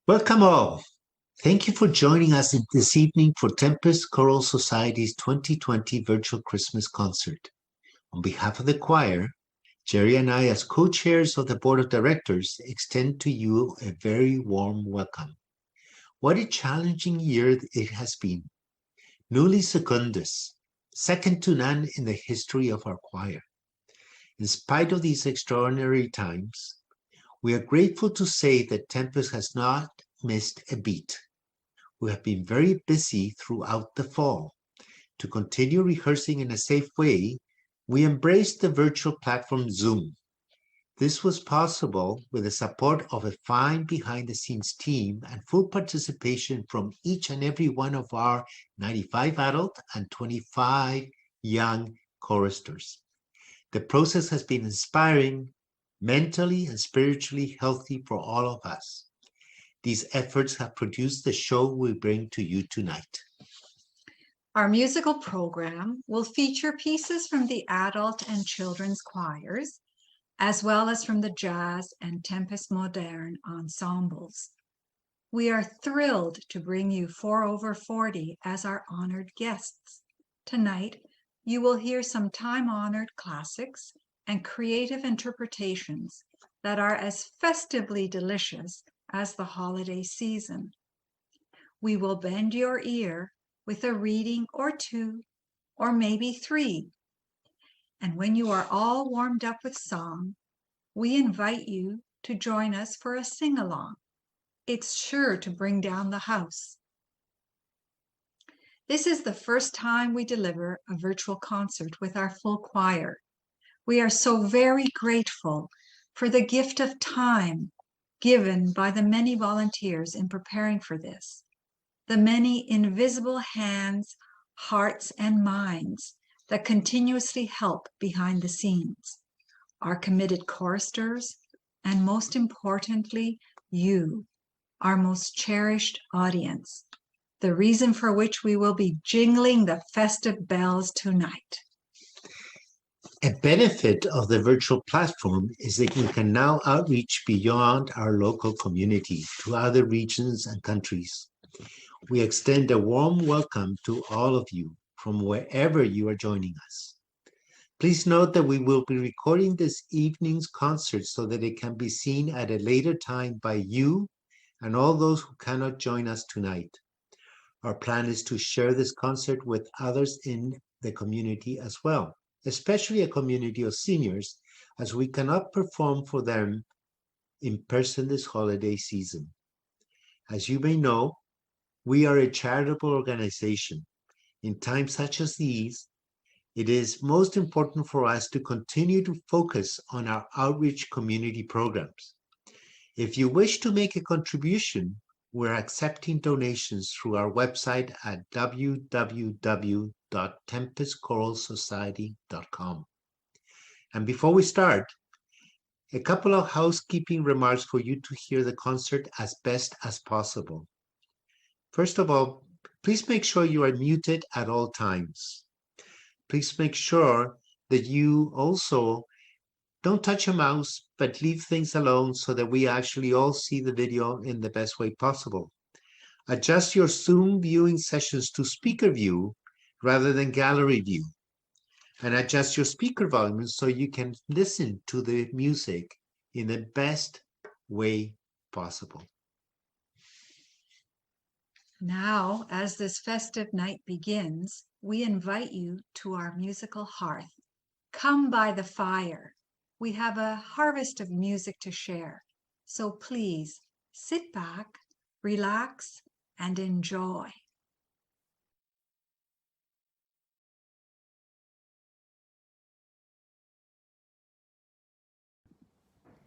Welcome all. Thank you for joining us this evening for Tempus Choral Society's 2020 virtual Christmas concert. On behalf of the choir, Jerry and I, as co-chairs of the board of directors, extend to you a very warm welcome. What a challenging year it has been. Nulli secundus, second to none in the history of our choir. In spite of these extraordinary times, we are grateful to say that Tempus has not missed a beat. We have been very busy throughout the fall. To continue rehearsing in a safe way, we embraced the virtual platform Zoom. This was possible with the support of a fine behind-the-scenes team and full participation from each and every one of our 95 adult and 25 young choristers. The process has been inspiring, mentally and spiritually healthy for all of us. These efforts have produced the show we bring to you tonight. Our musical program will feature pieces from the adult and children's choirs, as well as from the jazz and Tempus Moderne ensembles. We are thrilled to bring you 4 over 40 as our honored guests. Tonight, you will hear some time-honored classics and creative interpretations that are as festively delicious as the holiday season. We will bend your ear with a reading or 2, or maybe 3. And when you are all warmed up with song, we invite you to join us for a sing-along. It's sure to bring down the house. This is the first time we deliver a virtual concert with our full choir. We are so very grateful for the gift of time given by the many volunteers in preparing for this, the many invisible hands, hearts, and minds that continuously help behind the scenes, our committed choristers, and most importantly, you, our most cherished audience, the reason for which we will be jingling the festive bells tonight. A benefit of the virtual platform is that we can now outreach beyond our local community to other regions and countries. We extend a warm welcome to all of you from wherever you are joining us. Please note that we will be recording this evening's concert so that it can be seen at a later time by you and all those who cannot join us tonight. Our plan is to share this concert with others in the community as well, especially a community of seniors, as we cannot perform for them in person this holiday season. As you may know, we are a charitable organization. In times such as these, it is most important for us to continue to focus on our outreach community programs. If you wish to make a contribution, we're accepting donations through our website at www.tempuschoralsociety.com. And before we start, a couple of housekeeping remarks for you to hear the concert as best as possible. First of all, please make sure you are muted at all times. Please make sure that you also don't touch your mouse, but leave things alone so that we actually all see the video in the best way possible. Adjust your Zoom viewing sessions to speaker view rather than gallery view. And adjust your speaker volume so you can listen to the music in the best way possible. Now, as this festive night begins, we invite you to our musical hearth. Come by the fire. We have a harvest of music to share. So please sit back, relax, and enjoy.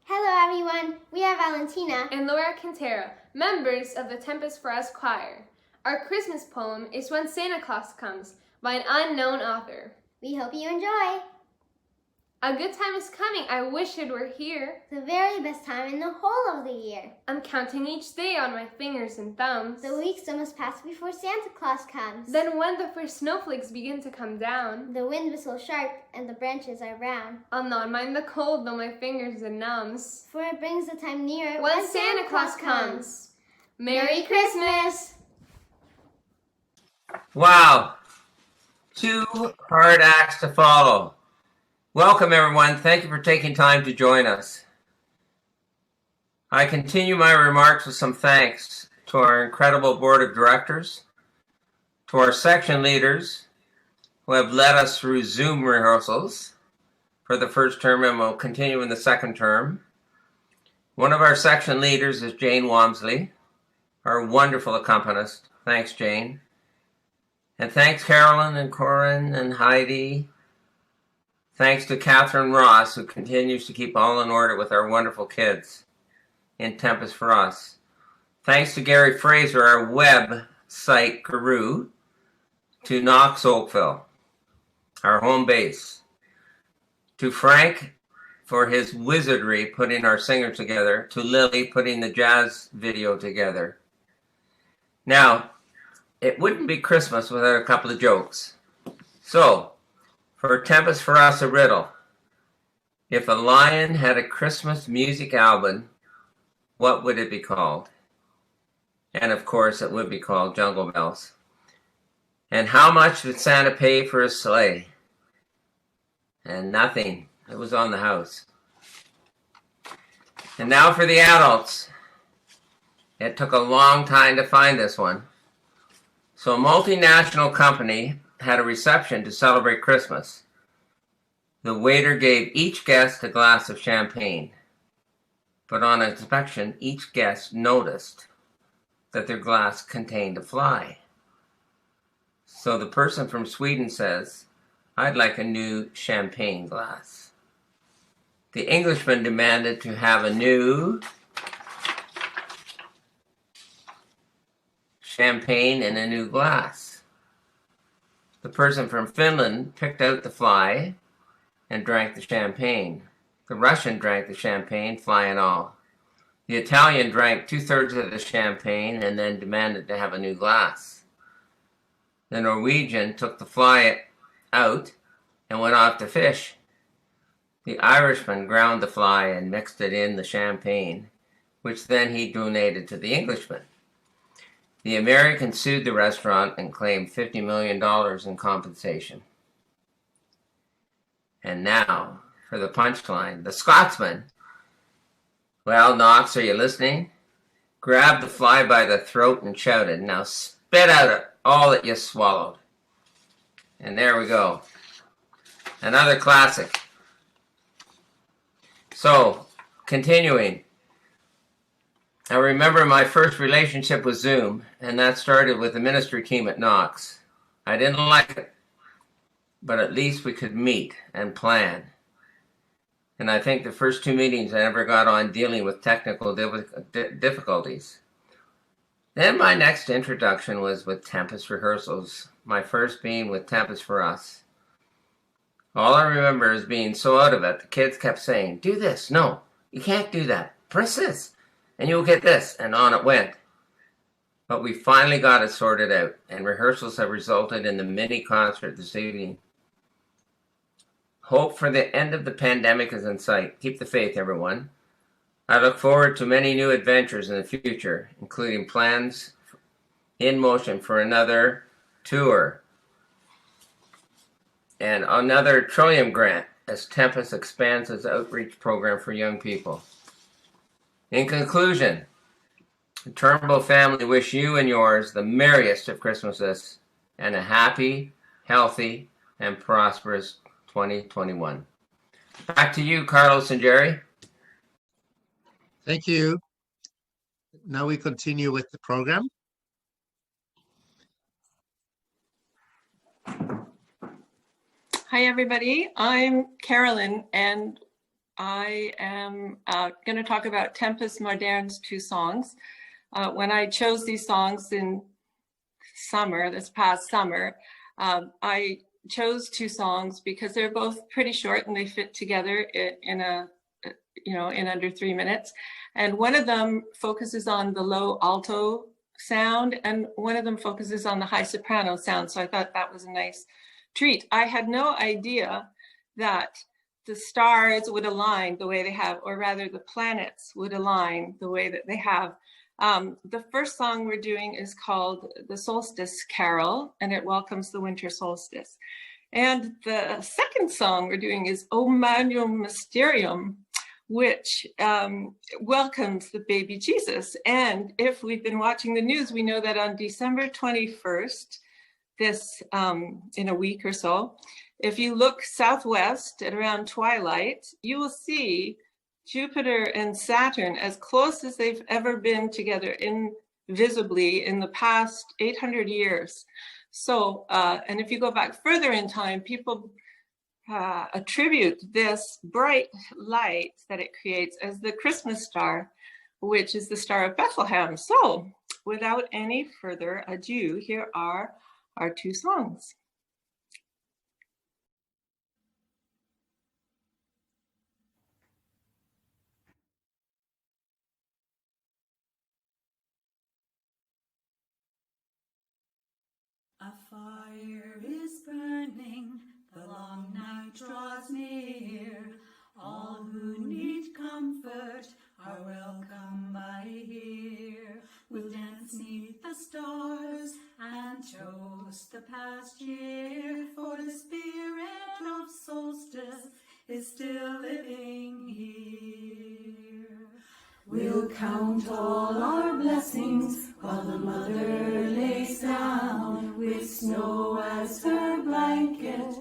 Hello everyone, we are Valentina and Laura Quintero, members of the Tempus for Us choir. Our Christmas poem is When Santa Claus Comes by an unknown author. We hope you enjoy. A good time is coming, I wish it were here. The very best time in the whole of the year. I'm counting each day on my fingers and thumbs. The weeks almost pass before Santa Claus comes. Then when the first snowflakes begin to come down, the wind whistles sharp and the branches are brown. I'll not mind the cold though my fingers are numbs. For it brings the time nearer when Santa Claus comes. Merry Christmas! Wow, 2 hard acts to follow. Welcome, everyone. Thank you for taking time to join us. I continue my remarks with some thanks to our incredible board of directors, to our section leaders who have led us through Zoom rehearsals for the first term and will continue in the second term. One of our section leaders is Jane Wamsley, our wonderful accompanist. Thanks, Jane. And thanks, Carolyn and Corin and Heidi. Thanks to Catherine Ross, who continues to keep all in order with our wonderful kids in Tempus for Us. Thanks to Gary Fraser, our website guru, to Knox Oakville, our home base, to Frank for his wizardry putting our singers together, to Lily putting the jazz video together. Now, it wouldn't be Christmas without a couple of jokes. So, for Tempus for Us, a riddle. If a lion had a Christmas music album, what would it be called? And of course, it would be called Jingle Bells. And how much did Santa pay for his sleigh? And nothing. It was on the house. And now for the adults. It took a long time to find this one. So a multinational company had a reception to celebrate Christmas. The waiter gave each guest a glass of champagne. But on inspection, each guest noticed that their glass contained a fly. So the person from Sweden says, "I'd like a new champagne glass." The Englishman demanded to have a new champagne in a new glass. The person from Finland picked out the fly and drank the champagne. The Russian drank the champagne, fly and all. The Italian drank 2/3 of the champagne and then demanded to have a new glass. The Norwegian took the fly out and went off to fish. The Irishman ground the fly and mixed it in the champagne, which then he donated to the Englishman. The American sued the restaurant and claimed $50 million in compensation. And now, for the punchline, the Scotsman. Well, Knox, are you listening? Grabbed the fly by the throat and shouted, "Now spit out all that you swallowed." And there we go. Another classic. So, continuing. I remember my first relationship with Zoom, and that started with the ministry team at Knox. I didn't like it, but at least we could meet and plan. And I think the first 2 meetings I ever got on dealing with technical difficulties. Then my next introduction was with Tempus rehearsals, my first being with Tempus for Us. All I remember is being so out of it, the kids kept saying, "Do this, no, you can't do that, press this, and you'll get this," and on it went. But we finally got it sorted out, and rehearsals have resulted in the mini concert this evening. Hope for the end of the pandemic is in sight. Keep the faith, everyone. I look forward to many new adventures in the future, including plans in motion for another tour and another Trillium grant as Tempus expands its outreach program for young people. In conclusion, the Turnbull family wish you and yours the merriest of Christmases and a happy, healthy, and prosperous 2021. Back to you, Carlos and Jerry. Thank you. Now we continue with the program. Hi, everybody. I'm Carolyn, and I am going to talk about Tempus Moderne's 2 songs. When I chose these songs in summer, this past summer, I chose 2 songs because they're both pretty short and they fit together in under 3 minutes. And one of them focuses on the low alto sound, and one of them focuses on the high soprano sound. So I thought that was a nice treat. I had no idea that the stars would align the way they have, or rather the planets would align the way that they have The first song we're doing is called the Solstice Carol, and it welcomes the winter solstice. And the second song we're doing is Emanuel Mysterium, which welcomes the baby Jesus. And if we've been watching the news, we know that on December 21st, this in a week or so, if you look southwest at around twilight, you will see Jupiter and Saturn as close as they've ever been together visibly in the past 800 years. So, and if you go back further in time, people attribute this bright light that it creates as the Christmas star, which is the Star of Bethlehem. So, without any further ado, here are our two songs. A fire is burning, the long night draws near. All who need comfort are welcome by here. We'll dance 'neath the stars and toast the past year, for the spirit of solstice is still living here. We'll count all our blessings while the mother lays down, with snow as her blanket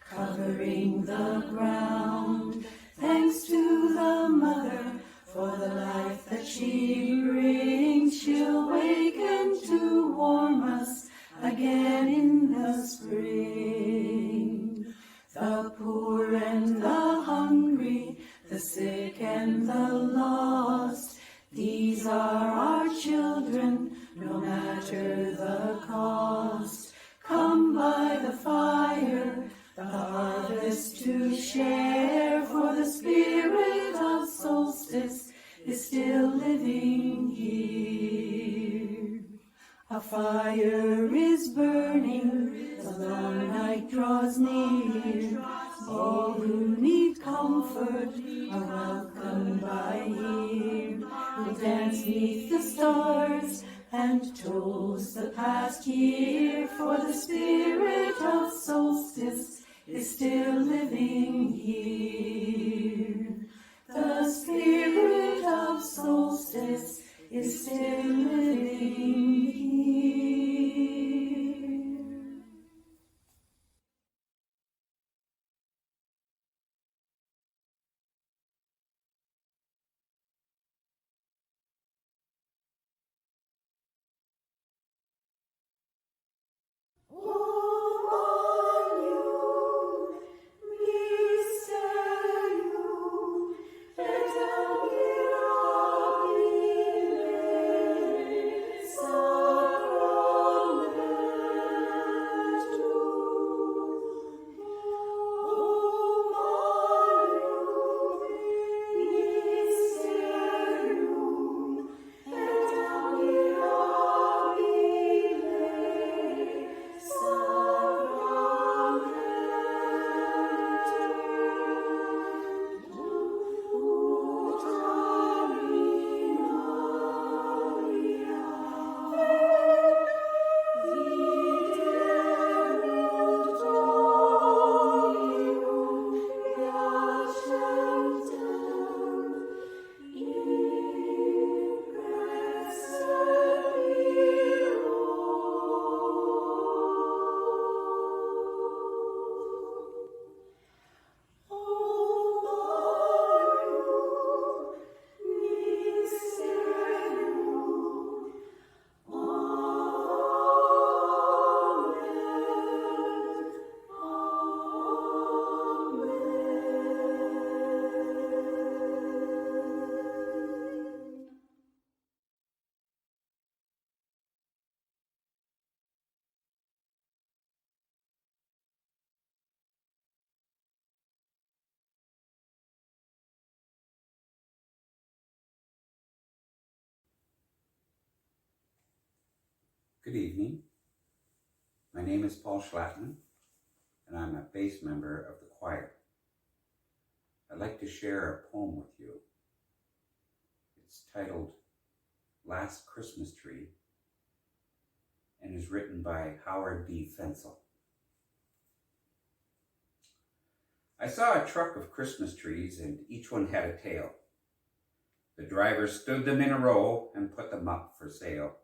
covering the ground. Thanks to the mother for the life that she brings. She'll waken to warm us again in the spring. The poor and the hungry, the sick and the lost, these are our children, no matter the cost. Come by the fire, the harvest to share, for the spirit of solstice is still living here. A fire is burning, the long night draws near. All who need comfort are welcome by here. We'll dance 'neath the stars and toast the past year, for the spirit of solstice is still living here. The spirit of solstice is still living here. Good evening. My name is Paul Schlattman, and I'm a bass member of the choir. I'd like to share a poem with you. It's titled Last Christmas Tree and is written by Howard B. Fensel. I saw a truck of Christmas trees and each one had a tail. The driver stood them in a row and put them up for sale.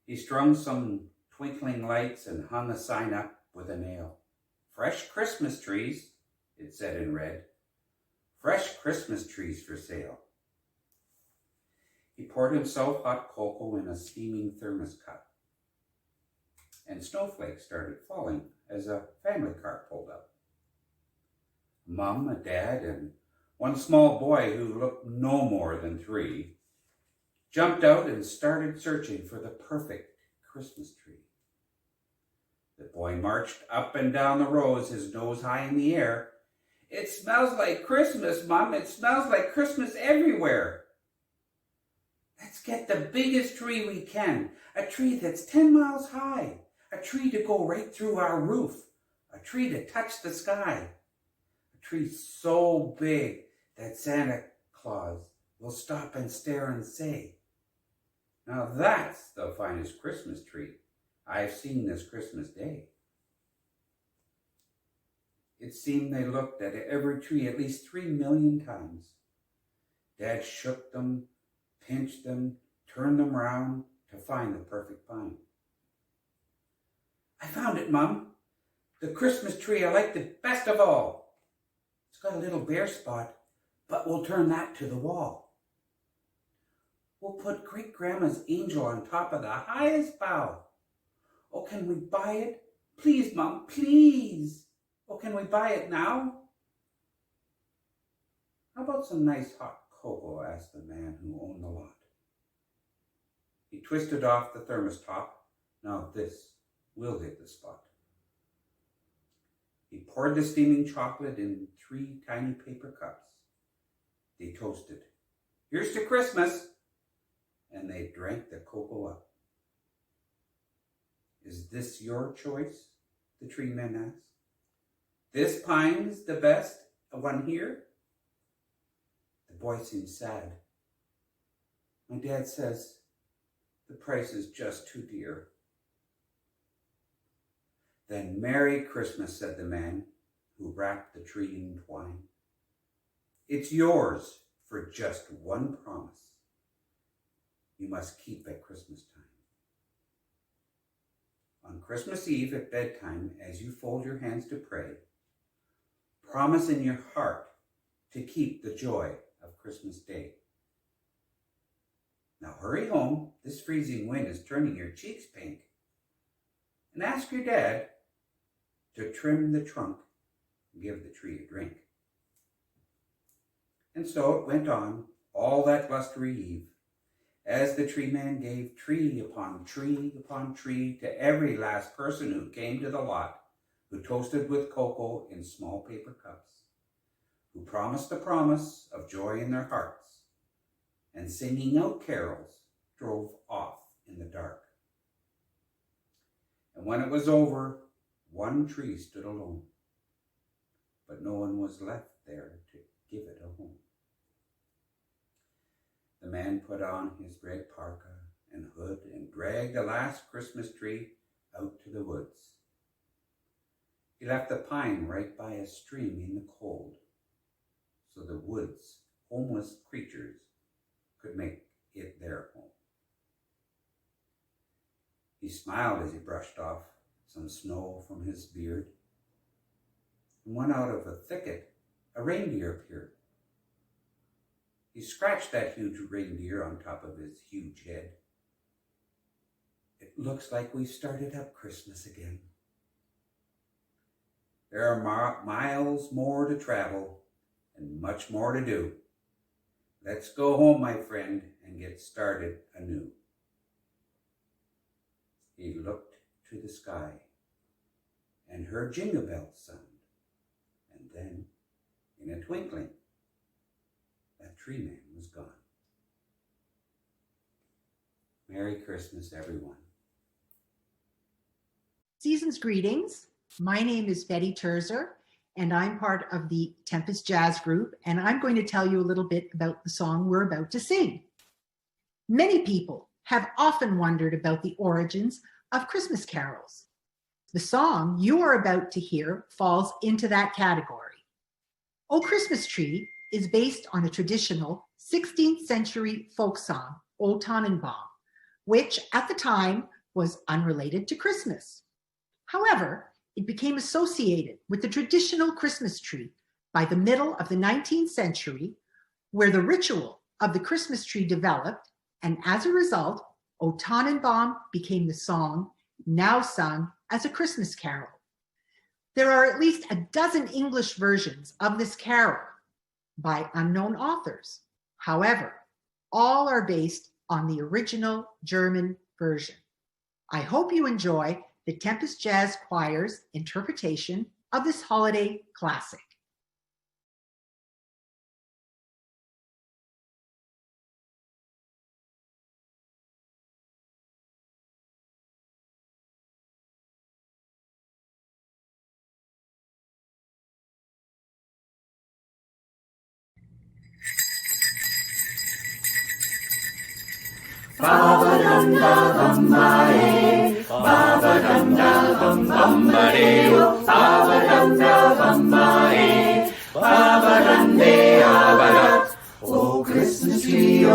He strung some twinkling lights and hung a sign up with a nail. Fresh Christmas trees, it said in red. Fresh Christmas trees for sale. He poured himself hot cocoa in a steaming thermos cup. And snowflakes started falling as a family car pulled up. Mom, a dad, and one small boy who looked no more than 3 jumped out and started searching for the perfect Christmas tree. The boy marched up and down the rows, his nose high in the air. It smells like Christmas, Mom. It smells like Christmas everywhere. Let's get the biggest tree we can, a tree that's 10 miles high, a tree to go right through our roof, a tree to touch the sky, a tree so big that Santa Claus will stop and stare and say, now that's the finest Christmas tree I've seen this Christmas day. It seemed they looked at every tree at least 3 million times. Dad shook them, pinched them, turned them round to find the perfect pine. I found it, Mom. The Christmas tree I like the best of all. It's got a little bare spot, but we'll turn that to the wall. We'll put Great-Grandma's angel on top of the highest bough. Oh, can we buy it? Please, Mom, please. Oh, can we buy it now? How about some nice hot cocoa, asked the man who owned the lot. He twisted off the thermos top. Now this will hit the spot. He poured the steaming chocolate in 3 tiny paper cups. They toasted. Here's to Christmas. And they drank the cocoa up. Is this your choice? The tree man asked. This pine's the best one here? The boy seemed sad. My dad says the price is just too dear. Then Merry Christmas, said the man who wrapped the tree in twine. It's yours for just one promise you must keep at Christmas time. On Christmas Eve at bedtime, as you fold your hands to pray, promise in your heart to keep the joy of Christmas Day. Now hurry home, this freezing wind is turning your cheeks pink, and ask your dad to trim the trunk and give the tree a drink. And so it went on all that blustery eve, as the tree man gave tree upon tree upon tree to every last person who came to the lot, who toasted with cocoa in small paper cups, who promised a promise of joy in their hearts, and singing out carols, drove off in the dark. And when it was over, one tree stood alone, but no one was left there to give it a home. The man put on his red parka and hood and dragged the last Christmas tree out to the woods. He left the pine right by a stream in the cold, so the woods' homeless creatures could make it their home. He smiled as he brushed off some snow from his beard. And when out of a thicket, a reindeer appeared. He scratched that huge reindeer on top of his huge head. It looks like we've started up Christmas again. There are miles more to travel and much more to do. Let's go home, my friend, and get started anew. He looked to the sky and heard Jingle Bells sound. And then, in a twinkling, that tree man was gone. Merry Christmas, everyone. Season's greetings. My name is Betty Terzer, and I'm part of the Tempus Jazz Group, and I'm going to tell you a little bit about the song we're about to sing. Many people have often wondered about the origins of Christmas carols. The song you are about to hear falls into that category. O Christmas Tree is based on a traditional 16th century folk song, O Tannenbaum, which at the time was unrelated to Christmas. However, it became associated with the traditional Christmas tree by the middle of the 19th century, where the ritual of the Christmas tree developed, and as a result, O Tannenbaum became the song now sung as a Christmas carol. There are at least a dozen English versions of this carol by unknown authors. However, all are based on the original German version. I hope you enjoy the Tempus Jazz Choir's interpretation of this holiday classic. Ba-ba-dum-da-bum-ba-e, ba-ba-dum-da-bum-bum-ba-dee-o, ba-ba-dum-da-bum-ba-e, ba-ba-dum-dee-ah-ba-da. Oh, Christmas tree,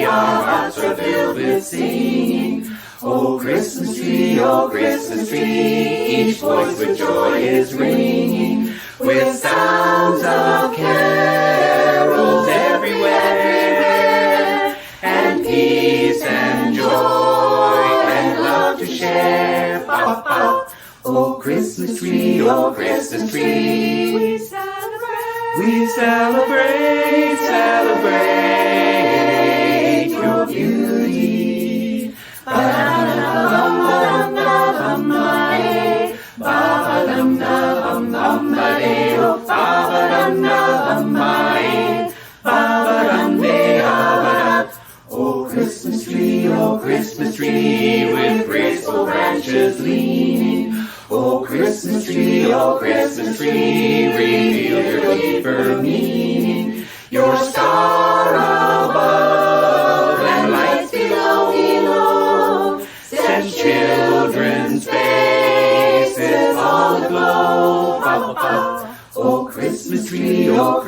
our hearts are filled with singing. Oh, Christmas tree, each voice with joy is ringing, with sounds of carols everywhere, and peace and joy and love to share. Pop, pop. Oh, Christmas tree, we celebrate your beauty. Ba-da-da-bum-ba-dum-da-bum-ba-e, ba-ba-dum-da-bum-bum-ba-dee-o, ba-ba-dum-da-bum-ba-e, ba-ba-dum-dee-ah-ba-da. Oh, Christmas tree, with graceful branches leaning. Oh, Christmas tree, reveal your deeper meaning. Your star above and lights below, send children's faces all aglow. Pop, pop. Oh, Christmas tree, a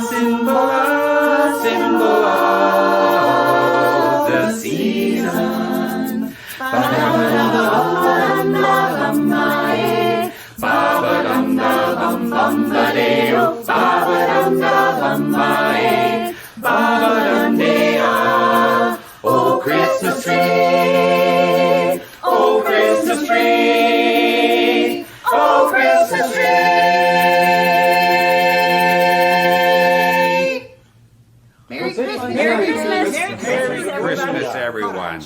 symbol of the season. Ba-da-da-da-bum-ba-dum-da-bum-ba-e, ba-ba-dum-da-bum-bum-ba-dee-o, ba-ba-dum-da-bum-ba-e, ba-ba-dum-dee-ah. Oh, Christmas tree, oh, Christmas tree, oh, Christmas tree. Merry Christmas, Merry Christmas, everyone.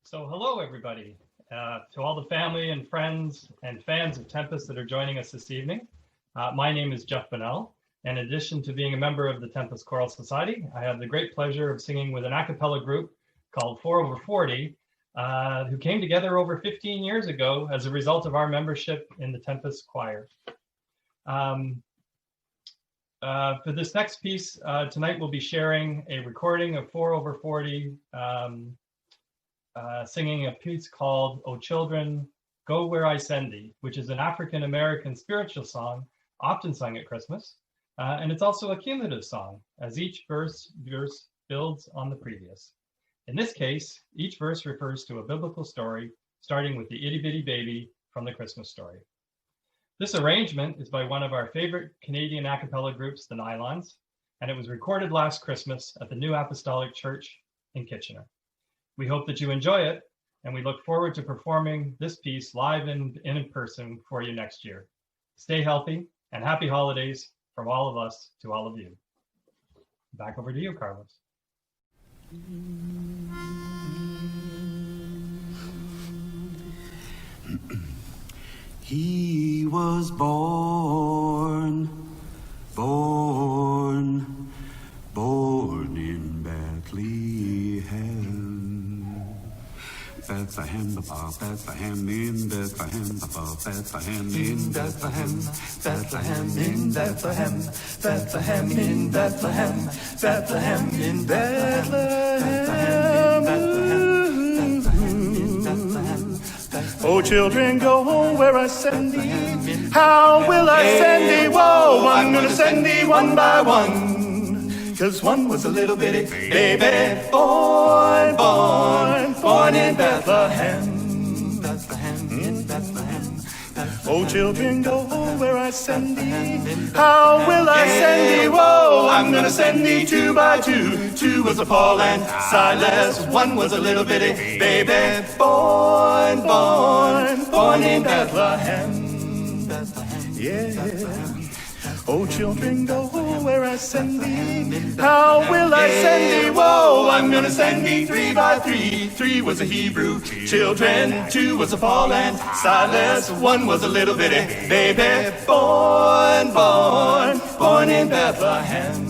So hello, everybody. To all the family and friends and fans of Tempus that are joining us this evening. My name is Jeff Bonnell. In addition to being a member of the Tempus Choral Society, I have the great pleasure of singing with an a cappella group called 4 over 40, who came together over 15 years ago as a result of our membership in the Tempus Choir. For this next piece, tonight we'll be sharing a recording of 4 over 40, singing a piece called O Children, Go Where I Send Thee, which is an African-American spiritual song often sung at Christmas. And it's also a cumulative song, as each verse builds on the previous. In this case, each verse refers to a biblical story, starting with the itty bitty baby from the Christmas story. This arrangement is by one of our favorite Canadian a cappella groups, the Nylons, and it was recorded last Christmas at the New Apostolic Church in Kitchener. We hope that you enjoy it, and we look forward to performing this piece live and in person for you next year. Stay healthy and happy holidays from all of us to all of you. Back over to you, Carlos. He was born in Bethlehem. Bethlehem, Bethlehem in Bethlehem, Bethlehem in Bethlehem, Bethlehem in Bethlehem, Bethlehem in Bethlehem, Bethlehem in Bethlehem. Oh, children, go home where I send thee. How will I send thee? Whoa, I'm gonna send thee one by one. 'Cause one was a little bitty baby, born in Bethlehem. Bethlehem in Bethlehem. Oh, children, go home where I send thee. How will I send thee? Whoa, I'm gonna send thee two by two. Two was a Paul and Silas. One was a little bitty baby, born in Bethlehem. Yeah. Oh, children, go where I send thee. How will I send thee? Whoa, I'm gonna send thee three by three. Three was a Hebrew children. Two was a Paul and Silas. One was a little bitty baby, born in Bethlehem.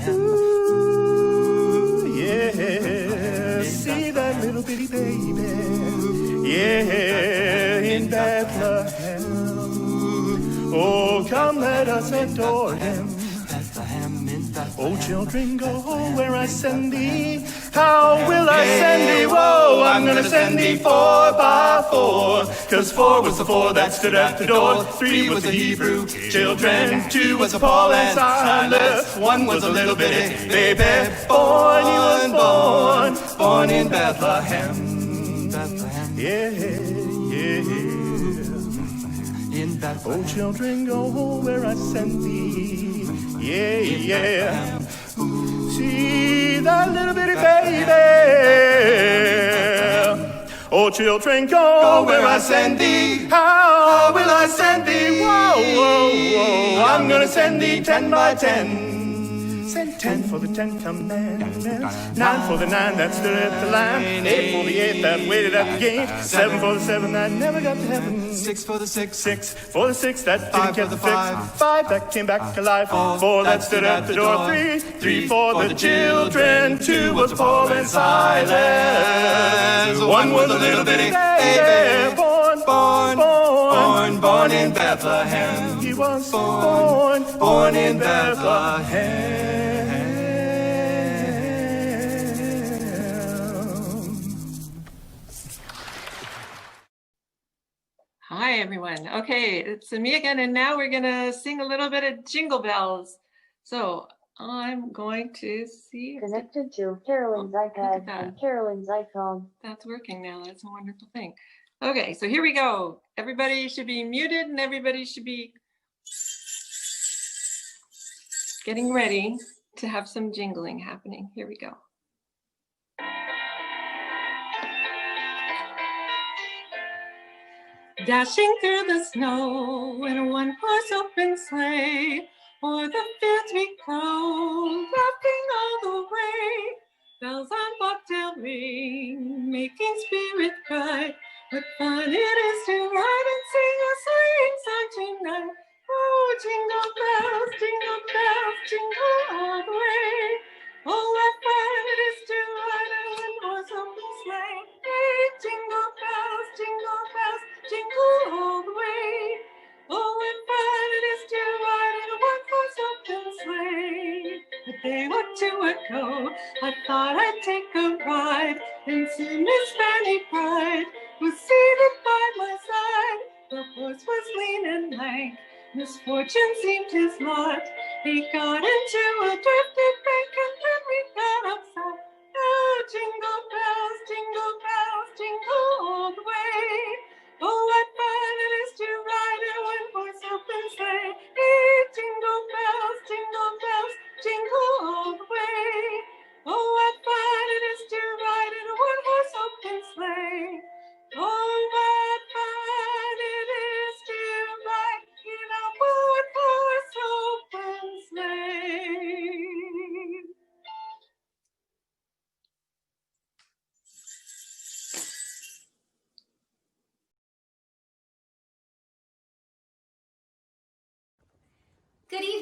Ooh, yeah, see that little bitty baby. Yeah, in Bethlehem. Oh, come, let us adore him. Oh, children, go where I send thee. How will I send thee? Whoa, I'm gonna send thee 4 by 4. 'Cause 4 was the 4 that stood at the door. 3 was the Hebrew children. 2 was a Paul and Silas. 1 was a little bitty baby, born in Bethlehem. Yeah. Oh, children, go where I send thee. Yeah. See that little bitty baby. Oh, children, go where I send thee. How will I send thee? Whoa. I'm gonna send thee 10 by 10. Send 10 for the 10 commandments, 9 for the 9 that stood at the line, 8 for the 8 that waited at the gate, 7 for the 7 that never got to heaven, 6 for the 6 for the 6 that didn't get the 5 that came back alive, 4 that stood at the door, 3 for the children, 2 was Paul and Silas, 1 was a little bitty baby, born in Bethlehem. He was born in Bethlehem. Hi, everyone. Okay, it's me again, and now we're gonna sing a little bit of Jingle Bells. So I'm going to see. Connected to Carolyn's iPad and Carolyn's iPhone. That's working now. That's a wonderful thing. Okay, so here we go. Everybody should be muted, and everybody should be getting ready to have some jingling happening. Here we go. Dashing through the snow in a one-horse open sleigh, o'er the fields we go, laughing all the way. Bells on bobtail ring, making spirit bright. What fun it is to ride and sing a sleighing song tonight. Oh, jingle bells, jingle all the way. Oh, what fun it is to ride in a one-horse open sleigh. Hey, jingle bells, jingle all the way. Oh, what fun it is to ride in a one-horse open sleigh. A day or two ago, I thought I'd take a ride, and soon Miss Fanny Pride was seated by my side. The horse was lean and lank, misfortune seemed his lot. He got into a drifted bank, and then we got upside. Oh, jingle bells, jingle all the way. Oh, what fun it is to ride in a one-horse open sleigh. Hey, jingle bells, jingle all the way. Oh, what fun it is to ride in a one-horse open sleigh.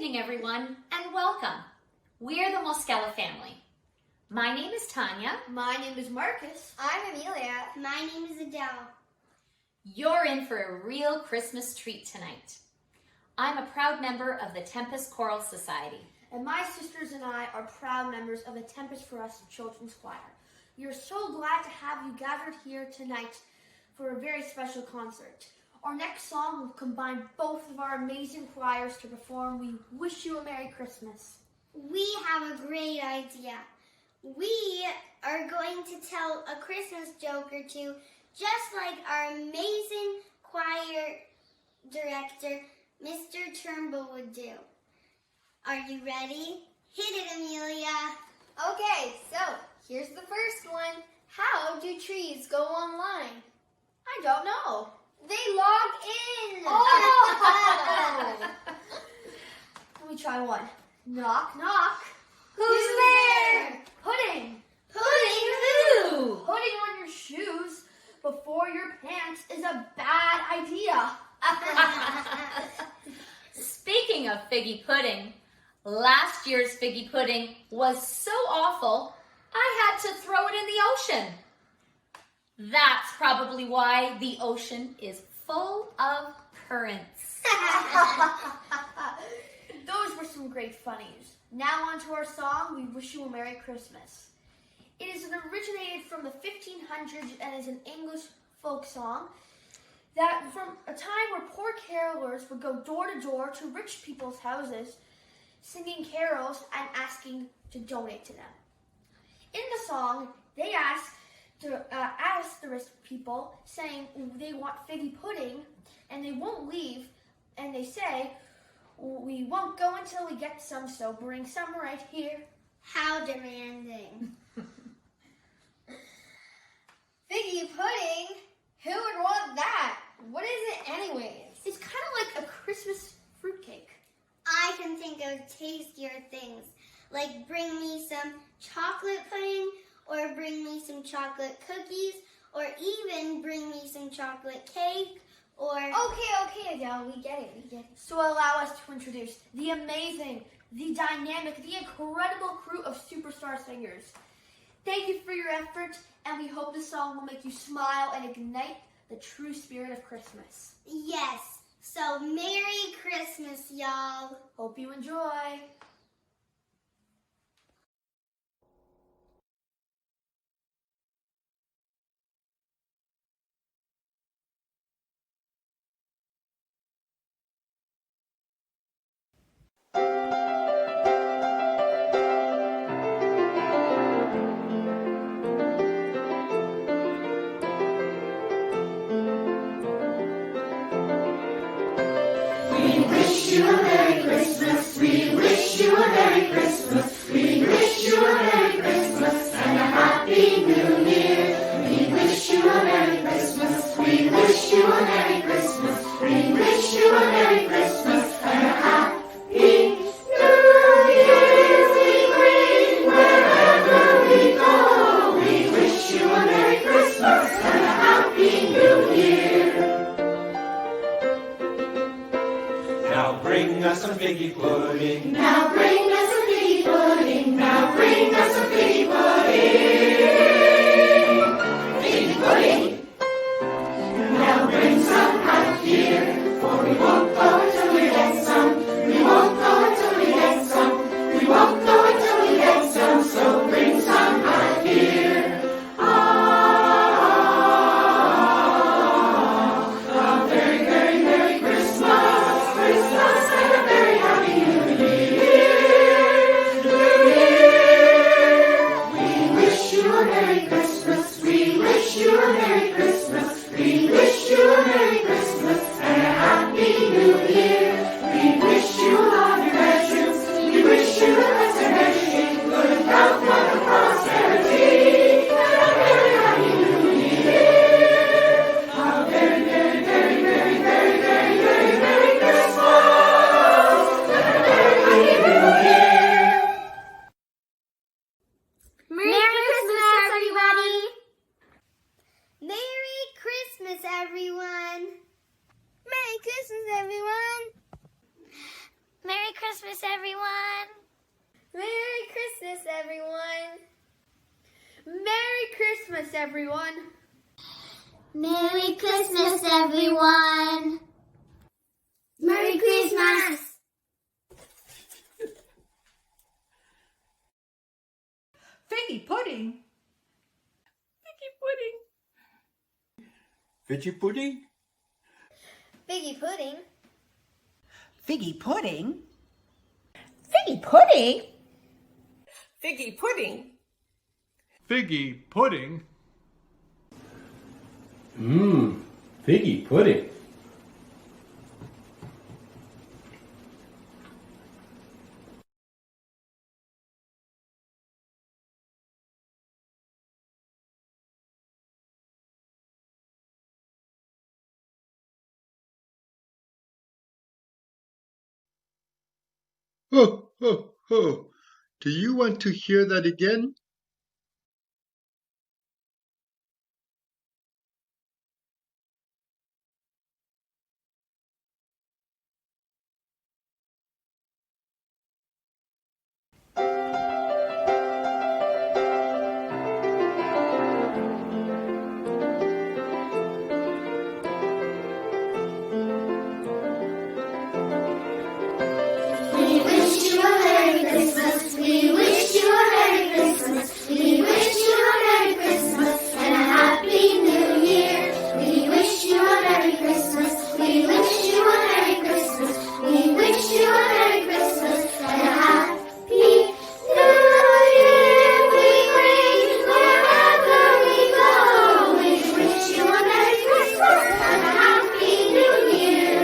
evening, everyone, and welcome. We're the Moscella family. My name is Tanya. My name is Marcus. I'm Amelia. My name is Adele. You're in for a real Christmas treat tonight. I'm a proud member of the Tempus Choral Society. And my sisters and I are proud members of the Tempus for Us Children's Choir. We are so glad to have you gathered here tonight for a very special concert. Our next song will combine both of our amazing choirs to perform We Wish You a Merry Christmas. We have a great idea. We are going to tell a Christmas joke or two, just like our amazing choir director, Mr. Turnbull, would do. Are you ready? Hit it, Amelia. Okay, so here's the first one. How do trees go online? I don't know. They log in. Oh! Let me try one. Knock, knock. Who's there? Pudding. Pudding who? Putting on your shoes before your pants is a bad idea. Speaking of figgy pudding, last year's figgy pudding was so awful, I had to throw it in the ocean. That's probably why the ocean is full of currents. Those were some great funnies. Now on to our song, We Wish You a Merry Christmas. It is originated from the 1500s and is an English folk song that from a time where poor carolers would go door to door to rich people's houses, singing carols and asking to donate to them. In the song, they ask the rich people, saying they want figgy pudding, and they won't leave, and they say, we won't go until we get some, so bring some right here. How demanding. Figgy pudding? Who would want that? What is it anyways? It's kind of like a Christmas fruitcake. I can think of tastier things, like bring me some chocolate pudding, or bring me some chocolate cookies, or even bring me some chocolate cake, or... Okay, Adele, we get it. So allow us to introduce the amazing, the dynamic, the incredible crew of superstar singers. Thank you for your effort, and we hope this song will make you smile and ignite the true spirit of Christmas. Yes, so Merry Christmas, y'all. Hope you enjoy. We wish you a Merry Christmas. We wish you Merry Christmas, everyone. Merry Christmas, everyone. Merry Christmas, everyone. Merry Christmas. Figgy pudding. Figgy pudding? Figgy pudding. Figgy pudding? Figgy pudding? Figgy pudding? Figgy pudding? Figgy pudding. Ho, ho, ho. Do you want to hear that again? We wish you a Merry Christmas. We wish you a Merry Christmas. We wish you a Merry Christmas and a Happy New Year. We wish you a Merry Christmas. We wish you a Merry Christmas. We wish you a Merry Christmas and a Happy New Year. We bring wherever we go. We wish you a Merry Christmas and a Happy New Year.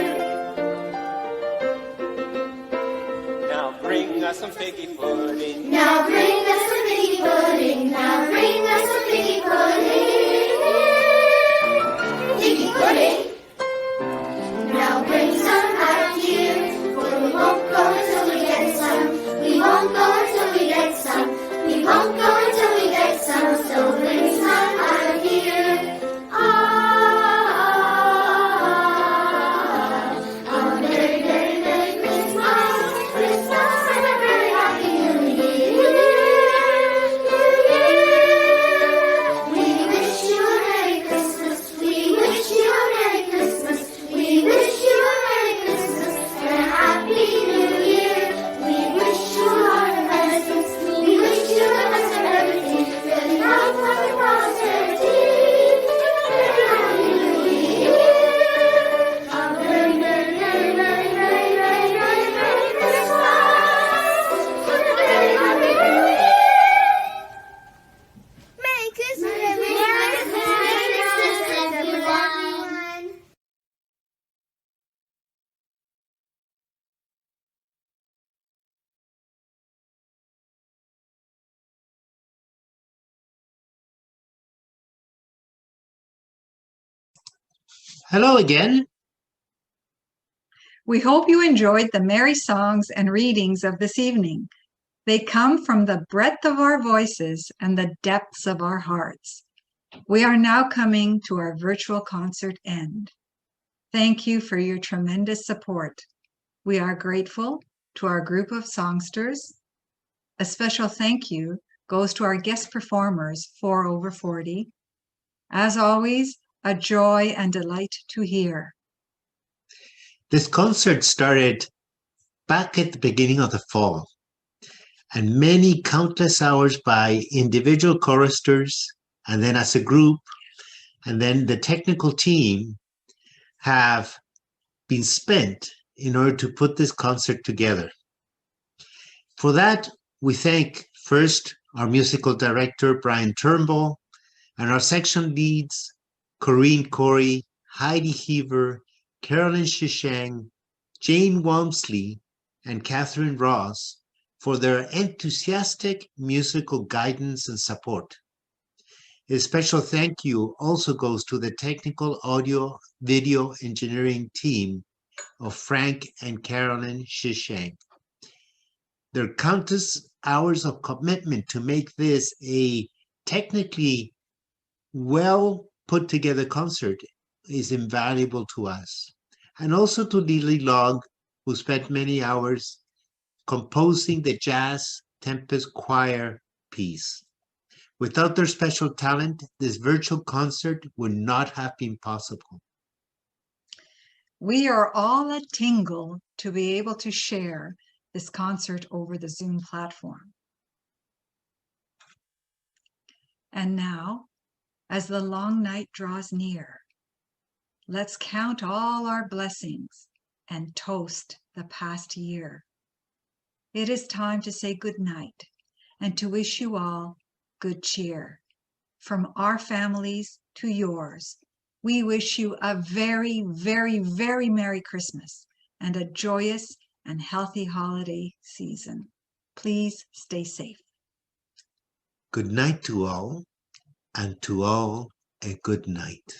Now bring us some figgy pudding. Now bring us some figgy pudding. Now bring us some figgy pudding. Figgy pudding. Now bring some out here, for we won't go until we get some. We won't go until we get some. We won't go until we get some. So bring some out here. A very, very, very Christmas, Christmas, and a very happy New Year. We wish you a Merry Christmas. We wish you a Merry Christmas. We wish you a Merry Christmas and a Happy New Year. We wish you all the blessings. We wish you the best of everything. Really health, love, and prosperity. Very happy New Year. A very, very, very, very, very, very, very, very Christmas. And a very happy New Year. Merry Christmas, everyone. Merry Christmas, everyone. Hello again. We hope you enjoyed the merry songs and readings of this evening. They come from the breadth of our voices and the depths of our hearts. We are now coming to our virtual concert end. Thank you for your tremendous support. We are grateful to our group of songsters. A special thank you goes to our guest performers, 4 over 40. As always, a joy and delight to hear. This concert started back at the beginning of the fall, and many countless hours by individual choristers, and then as a group, and then the technical team have been spent in order to put this concert together. For that, we thank first our musical director, Brian Turnbull, and our section leads, Corinne Corey, Heidi Heaver, Carolyn Shishang, Jane Walmsley, and Catherine Ross for their enthusiastic musical guidance and support. A special thank you also goes to the technical audio video engineering team of Frank and Carolyn Shishang. Their countless hours of commitment to make this a technically well put together concert is invaluable to us. And also to Lily Log, who spent many hours composing the jazz Tempus choir piece. Without their special talent, this virtual concert would not have been possible. We are all a tingle to be able to share this concert over the Zoom platform. And now, as the long night draws near, let's count all our blessings and toast the past year. It is time to say good night and to wish you all good cheer. From our families to yours, we wish you a very, very, very Merry Christmas and a joyous and healthy holiday season. Please stay safe. Good night to all, and to all a good night.